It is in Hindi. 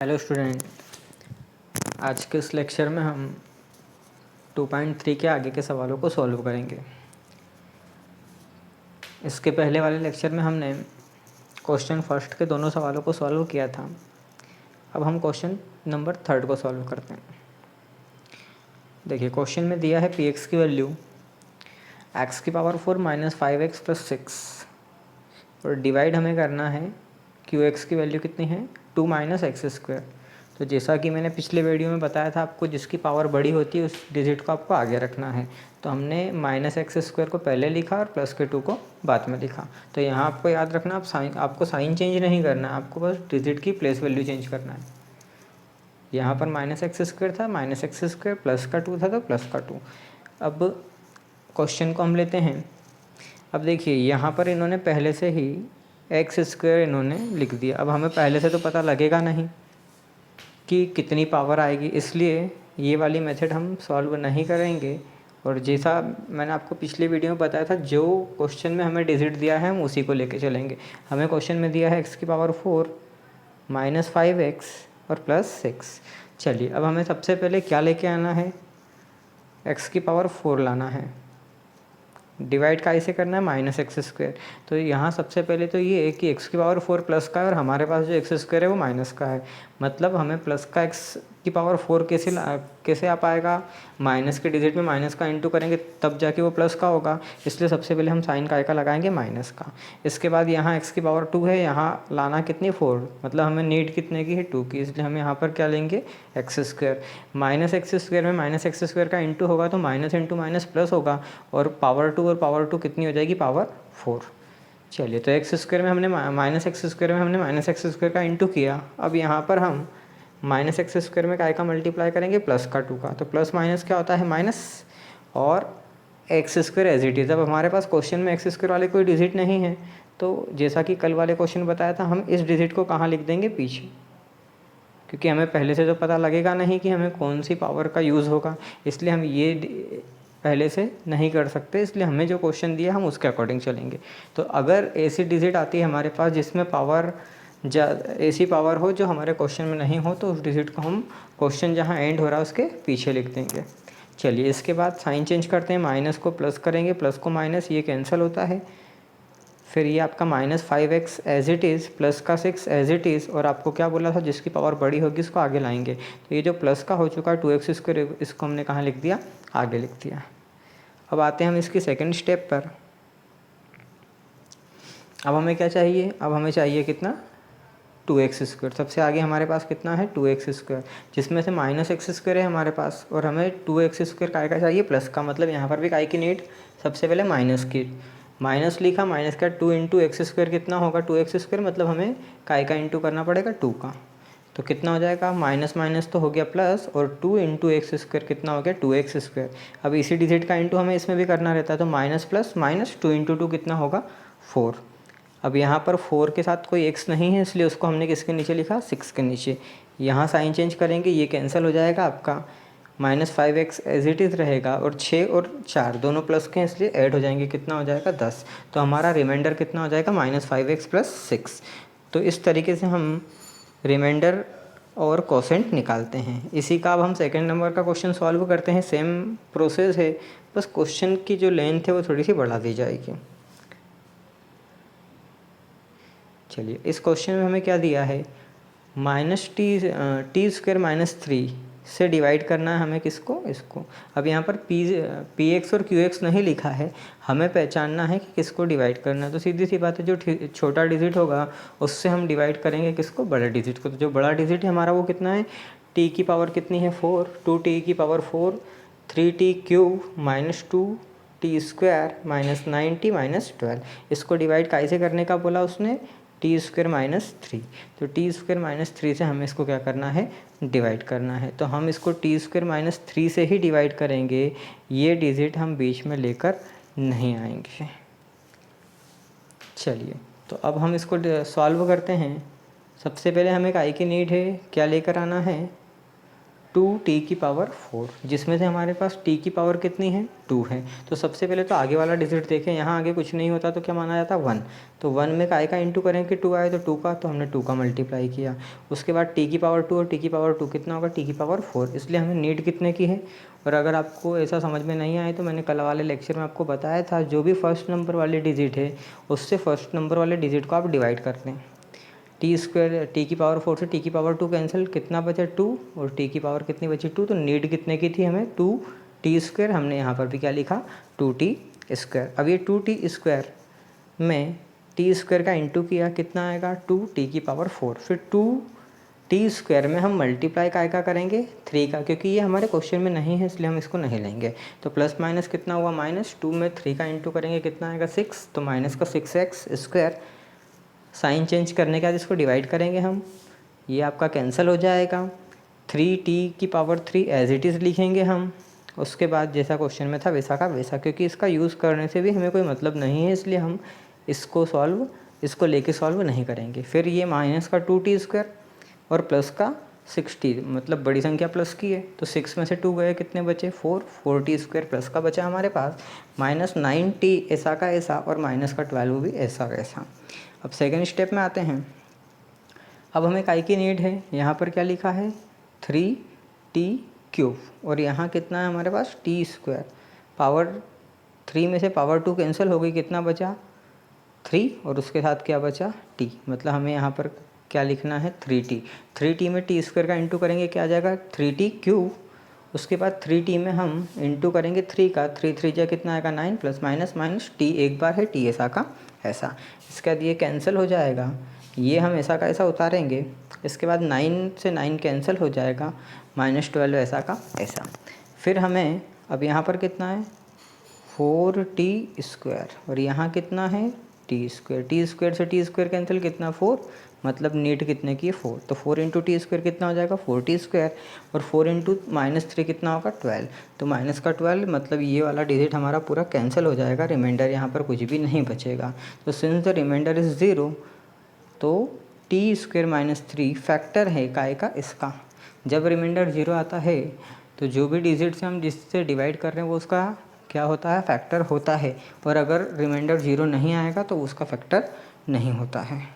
हेलो स्टूडेंट, आज के इस लेक्चर में हम 2.3 के आगे के सवालों को सॉल्व करेंगे। इसके पहले वाले लेक्चर में हमने क्वेश्चन फर्स्ट के दोनों सवालों को सॉल्व किया था। अब हम क्वेश्चन नंबर 3 को सॉल्व करते हैं। देखिए, क्वेश्चन में दिया है पी एक्स की वैल्यू x⁴ - 5x + 6 और डिवाइड हमें करना है क्यू एक्स की वैल्यू कितनी है 2 - x²। तो जैसा कि मैंने पिछले वीडियो में बताया था आपको, जिसकी पावर बड़ी होती है उस डिजिट को आपको आगे रखना है। तो हमने -x² को पहले लिखा और +2 को बाद में लिखा। तो यहाँ आपको याद रखना, आपको साइन चेंज नहीं करना है, आपको बस डिजिट की प्लेस वैल्यू चेंज करना है। यहाँ पर -x² था, -x² प्लस का 2 था तो +2। अब क्वेश्चन को हम लेते हैं। अब देखिए, यहाँ पर इन्होंने पहले से ही x² इन्होंने लिख दिया। अब हमें पहले से तो पता लगेगा नहीं कि कितनी पावर आएगी, इसलिए ये वाली मेथड हम सॉल्व नहीं करेंगे। और जैसा मैंने आपको पिछले वीडियो में बताया था, जो क्वेश्चन में हमें डिजिट दिया है हम उसी को लेके चलेंगे। हमें क्वेश्चन में दिया है x⁴ - 5x और +6। चलिए, अब हमें सबसे पहले क्या लेके आना है, x⁴ लाना है। डिवाइड का ऐसे करना है -x²। तो यहाँ सबसे पहले तो ये है कि x⁴ प्लस का है और हमारे पास जो x² है वो माइनस का है। मतलब हमें प्लस का x⁴ कैसे आ पाएगा, माइनस के डिजिट में माइनस का इंटू करेंगे तब जाके वो प्लस का होगा। इसलिए सबसे पहले हम साइन का लगाएंगे माइनस का। इसके बाद यहाँ x⁴ है, यहाँ लाना कितनी 4, मतलब हमें नीड कितने की है 2 की, इसलिए हम यहाँ पर क्या लेंगे x²। -x² में -x² का इंटू होगा तो माइनस इंटू माइनस प्लस होगा और पावर 2 और पावर 2 कितनी हो जाएगी, पावर 4। चलिए, तो x² में हमने -x² का इंटू किया। अब यहाँ पर हम -x² में काय का मल्टीप्लाई करेंगे, प्लस का 2 का। तो प्लस माइनस क्या होता है, माइनस, और x² एज इट इज़। अब हमारे पास क्वेश्चन में x² वाले कोई डिजिट नहीं है, तो जैसा कि कल वाले क्वेश्चन बताया था, हम इस डिजिट को कहाँ लिख देंगे, पीछे, क्योंकि हमें पहले से तो पता लगेगा नहीं कि हमें कौन सी पावर का यूज़ होगा, इसलिए हम ये पहले से नहीं कर सकते। इसलिए हमें जो क्वेश्चन दिया हम उसके अकॉर्डिंग चलेंगे। तो अगर ऐसी डिजिट आती है हमारे पास जिसमें ऐसी पावर हो जो हमारे क्वेश्चन में नहीं हो, तो उस डिजिट को हम क्वेश्चन जहाँ एंड हो रहा है उसके पीछे लिख देंगे। चलिए, इसके बाद साइन चेंज करते हैं, माइनस को प्लस करेंगे, प्लस को माइनस, ये कैंसिल होता है। फिर ये आपका -5x as it is, plus का 6 एज इट इज़, और आपको क्या बोला था, जिसकी पावर बड़ी होगी उसको आगे लाएंगे। तो ये जो प्लस का हो चुका है 2x², इसको हमने कहाँ लिख दिया, आगे लिख दिया। अब आते हैं हम इसकी सेकंड स्टेप पर। अब हमें क्या चाहिए, अब हमें चाहिए कितना, 2x²। सबसे आगे हमारे पास कितना है, 2x², जिसमें से -x² है हमारे पास, और हमें 2x² काय का चाहिए, प्लस का। मतलब यहाँ पर भी काय की नीड, सबसे पहले माइनस की, माइनस लिखा, माइनस का 2 × x² कितना होगा, 2x², मतलब हमें काय का इंटू करना पड़ेगा, 2 का। तो कितना हो जाएगा, माइनस माइनस तो हो गया प्लस, और 2 × x² कितना हो गया, 2x²। अब इसी डिजिट का इंटू हमें इसमें भी करना रहता है, तो माइनस प्लस माइनस 2 × 2 कितना होगा, 4। अब यहाँ पर 4 के साथ कोई x नहीं है, इसलिए उसको हमने किसके नीचे लिखा, 6 के नीचे। यहाँ साइन चेंज करेंगे, ये कैंसिल हो जाएगा, आपका -5x एज इट इज़ रहेगा, और 6 और 4 दोनों प्लस के हैं इसलिए ऐड हो जाएंगे, कितना हो जाएगा, 10। तो हमारा रिमाइंडर कितना हो जाएगा, -5x + 6। तो इस तरीके से हम रिमाइंडर और कोसेंट निकालते हैं। इसी का अब हम सेकंड नंबर का क्वेश्चन सॉल्व करते हैं। सेम प्रोसेस है, बस क्वेश्चन की जो लेंथ है वो थोड़ी सी बढ़ा दी जाएगी। चलिए, इस क्वेश्चन में हमें क्या दिया है, -t² - 3 से डिवाइड करना है हमें, किसको, इसको। अब यहाँ पर px और qx नहीं लिखा है, हमें पहचानना है कि किसको डिवाइड करना है। तो सीधी सी बात है, जो छोटा डिजिट होगा उससे हम डिवाइड करेंगे किसको, बड़े डिजिट को। तो जो बड़ा डिजिट है हमारा वो कितना है, t की पावर कितनी है, 4, 2t की पावर 4, 3t³ - 2t² - 9t - 12। इसको डिवाइड कैसे करने का बोला उसने, t² - 3। तो t² - 3 से हमें इसको क्या करना है, डिवाइड करना है। तो हम इसको t² - 3 से ही डिवाइड करेंगे, ये डिजिट हम बीच में लेकर नहीं आएंगे। चलिए, तो अब हम इसको सॉल्व करते हैं। सबसे पहले हमें काय की नीड है, क्या लेकर आना है, 2t की पावर 4, जिसमें से हमारे पास t की पावर कितनी है 2 है। तो सबसे पहले तो आगे वाला डिजिट देखें, यहाँ आगे कुछ नहीं होता तो क्या माना जाता 1। तो 1 में काय का इंटू करें कि 2 आए तो 2 का, तो हमने 2 का मल्टीप्लाई किया। उसके बाद t की पावर 2 और t की पावर 2 कितना होगा t की पावर 4, इसलिए हमें नीड कितने की है। और अगर आपको ऐसा समझ में नहीं आए तो मैंने कल वाले लेक्चर में आपको बताया था, जो भी फर्स्ट नंबर वाले डिजिट है उससे फर्स्ट नंबर वाले डिजिट को आप डिवाइड कर दें। टी स्क्वायर, टी की पावर 4 से टी की पावर 2 कैंसिल, कितना बचा 2, और टी की पावर कितनी बची 2। तो नीड कितने की थी हमें 2t², हमने यहाँ पर भी क्या लिखा 2t²। अब ये 2t² में t² का इंटू किया, कितना आएगा 2t की पावर 4। फिर 2t² में हम मल्टीप्लाई काय का करेंगे 3 का, क्योंकि ये हमारे क्वेश्चन में नहीं है इसलिए हम इसको नहीं लेंगे। तो प्लस माइनस कितना हुआ -2 में 3 का इंटू करेंगे कितना आएगा 6, तो माइनस का 6x²। साइन चेंज करने के बाद इसको डिवाइड करेंगे हम, ये आपका कैंसिल हो जाएगा। 3t की पावर 3 एज इट इज़ लिखेंगे हम। उसके बाद जैसा क्वेश्चन में था वैसा का वैसा, क्योंकि इसका यूज़ करने से भी हमें कोई मतलब नहीं है इसलिए हम इसको लेके सॉल्व नहीं करेंगे। फिर ये माइनस का 2t² और प्लस का 6t, मतलब बड़ी संख्या प्लस की है तो 6 में से 2 गए, कितने बचे 4t² प्लस का बचा हमारे पास -9t ऐसा का ऐसा, और माइनस का 12 भी ऐसा का ऐसा। अब सेकेंड स्टेप में आते हैं। अब हमें काय की नीड है, यहाँ पर क्या लिखा है 3t³ और यहाँ कितना है हमारे पास t²। पावर 3 में से पावर 2 कैंसिल हो गई, कितना बचा 3 और उसके साथ क्या बचा t, मतलब हमें यहाँ पर क्या लिखना है 3t में t² का इंटू करेंगे क्या आ जाएगा 3t³। उसके बाद 3t में हम इंटू करेंगे 3 का, 3 3 जा कितना आएगा 9, प्लस माइनस माइनस t एक बार है t ऐसा का ऐसा। इसके बाद ये कैंसिल हो जाएगा, ये हम ऐसा का ऐसा उतारेंगे। इसके बाद 9 से 9 कैंसिल हो जाएगा, -12 ऐसा का ऐसा। फिर हमें अब यहाँ पर कितना है 4t² और यहाँ कितना है t² से t² कैंसिल, कितना 4, मतलब नीड कितने की 4। तो 4 इंटू t² कितना हो जाएगा 4t² और 4 इंटू -3 कितना होगा 12। तो माइनस का 12, मतलब ये वाला डिजिट हमारा पूरा कैंसिल हो जाएगा, रिमाइंडर यहाँ पर कुछ भी नहीं बचेगा। तो सिंस द रिमाइंडर इज़ 0, तो t² - 3 फैक्टर है काय का इसका। जब रिमाइंडर 0 आता है तो जो भी डिजिट से हम जिससे डिवाइड कर रहे हैं वो उसका क्या होता है फैक्टर होता है, और अगर रिमाइंडर 0 नहीं आएगा तो उसका फैक्टर नहीं होता है।